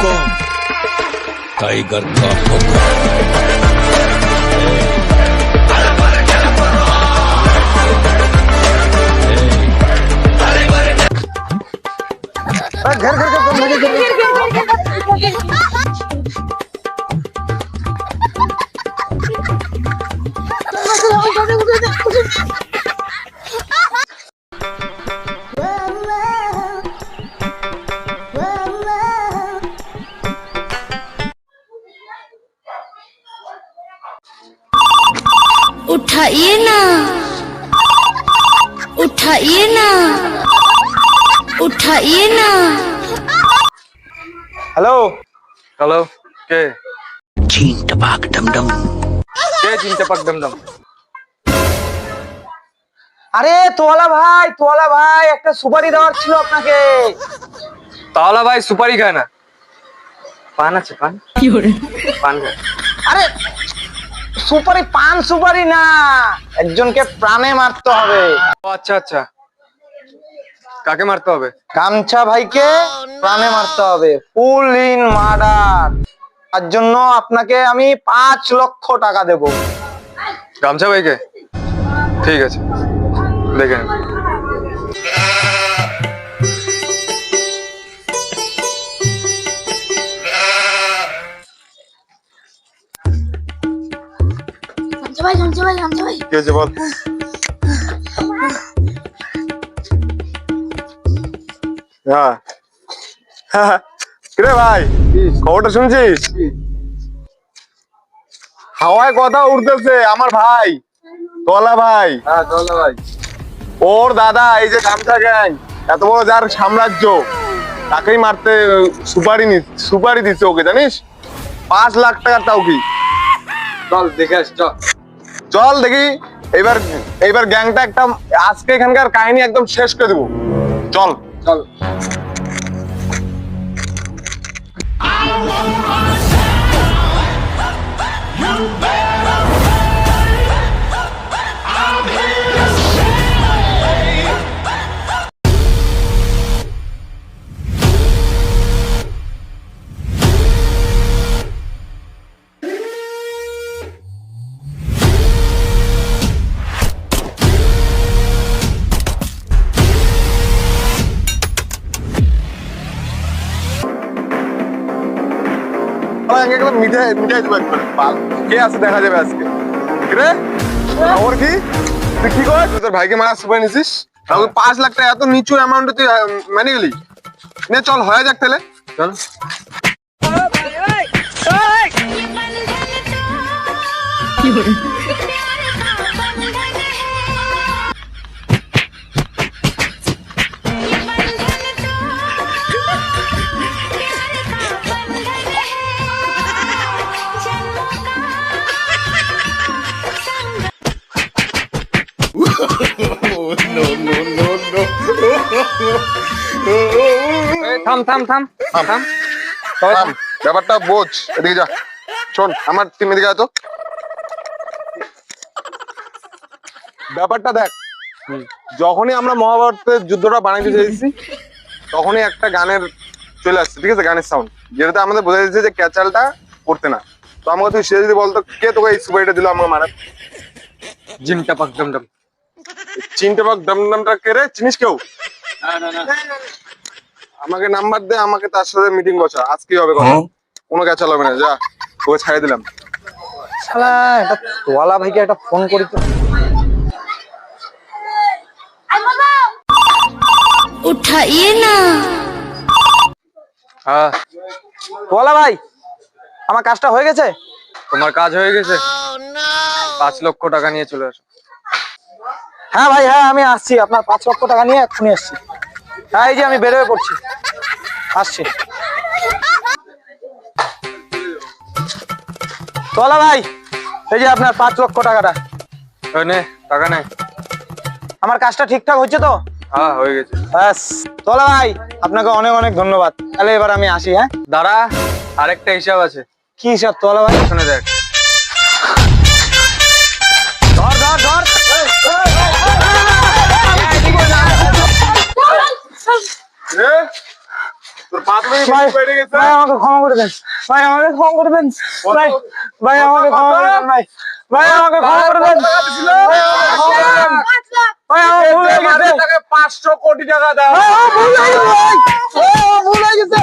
हुक्म टाइगर का हुक्म। घर घर उठाइए ना, उठाइए ना, उठाइए ना। हेलो हेलो के चीन टपाक डमडम। কে চিনতে পারতাম না। আরে তোলা ভাই একটা সুপারি দেওয়ার ছিল আপনাকে। তাওলা ভাই সুপারি খায় না, পান আছে পান পান খায়। আরে সুপারি পান সুপারি না, একজনকে প্রাণে মারতে হবে। ও আচ্ছা আচ্ছা, কাকে মারতে হবে? গামছা ভাইকে প্রাণে মারতে হবে, ফুল ইন মার্ডার। তার জন্য আপনাকে আমি 5 লক্ষ টাকা দেব। গামছা ভাইকে? ঠিক আছে, দেখে নিন। কি হয়েছে বল। হ্যাঁ কিরে ভাই, খবরটা শুনছিস? হাওয়ায় কথা উঠতেছে আমার ভাই তোলা ভাই। হ্যাঁ তোলা ভাই, ওর দাদা এই যে গামছা গ্যাং, এত বড় যার সাম্রাজ্য, তাকেই মারতে সুপারি দিচ্ছে ওকে, জানিস? 5 লাখ টাকা। তাও কি, চল দেখে আস, চল দেখি। এইবার গ্যাংটা একটা আজকে এখানকার কাহিনী একদম শেষ করে দেবো। চল চল। মিঠাই দেবো একবার, কে আছে দেখা যাবে আজকে। রে খবর কি, তুই কি কর? তোর ভাইকে মারা সুপারি নিছিস, 5 লাখ টাকা এত নিচু অ্যামাউন্টে তুই মানে গেলি। নে চল হয়ে যাক তাহলে, চল। থাম থাম থাম থাম, ব্যাপারটা বোঝ, এদিকে যা। শোন আমার টিম এদিকে আয় তো। ব্যাপারটা দেখ, যখনই আমরা মহাভারতের যুদ্ধটা বানাইতে চেয়েছি, তখনই একটা গানের চলে আসছে, ঠিক আছে? গানের সাউন্ড, যেটাতে আমাদের বোঝা যাচ্ছে যে ক্যাচালটা করতে না। তো আমাকে তুই সে যদি বলতো, কে তোকে এই সুপারিটা দিল আমার মারার? জিনটা পাক ডমডম। চিনতে পাক ডমডমটা কে রে, চিনিস কেউ? আমাকে নাম্বার দে, আমাকে তার সাথে মিটিং বসা, আজ কি হবে কথা। কোনো ক্যাচাল হবে না, যা, তোকে ছাড়িয়ে দিলাম। শালা এটা তোলা ভাইকে একটা ফোন করি তো। उठाइए ना। হ্যাঁ তোলা ভাই, আমার কাজটা হয়ে গেছে। তোমার কাজ হয়ে গেছে, 5 লক্ষ টাকা নিয়ে চলে আসো। হ্যাঁ ভাই, হ্যাঁ আমি আসছি, আপনার 5 লক্ষ টাকা নিয়ে এক্ষুনি আসছি। হ্যাঁ এই যে আমি বের হয়ে পড়ছি, আসছি। তোলা ভাই, এই যে আপনার 5 লক্ষ টাকাটা। ওই নে টাকা নে। আমার কাজটা ঠিকঠাক হচ্ছে তো? হ্যাঁ হয়ে গেছে। ব্যাস তোলা ভাই, আপনাকে অনেক অনেক ধন্যবাদ। তাহলে এবার আমি আসি। হ্যাঁ দাঁড়া, আরেকটা হিসাব আছে। কি হিসাব তোলা ভাই? শুনে দেখ। ধর ধর ধর। তোর ভাই ভাই আমাকে ক্ষমা করে দেন ভাই আমাকে ক্ষমা করে দেন ভাই ভাই আমাকে ক্ষমা করে দেন ভাই ভাই আমাকে ক্ষমা করে দেন ভাই আমার ভুল হয়ে গেছে 500 কোটি টাকা দাও। ভাই আমার ভুল হয়ে গেছে ভাই ভুল হয়ে গেছে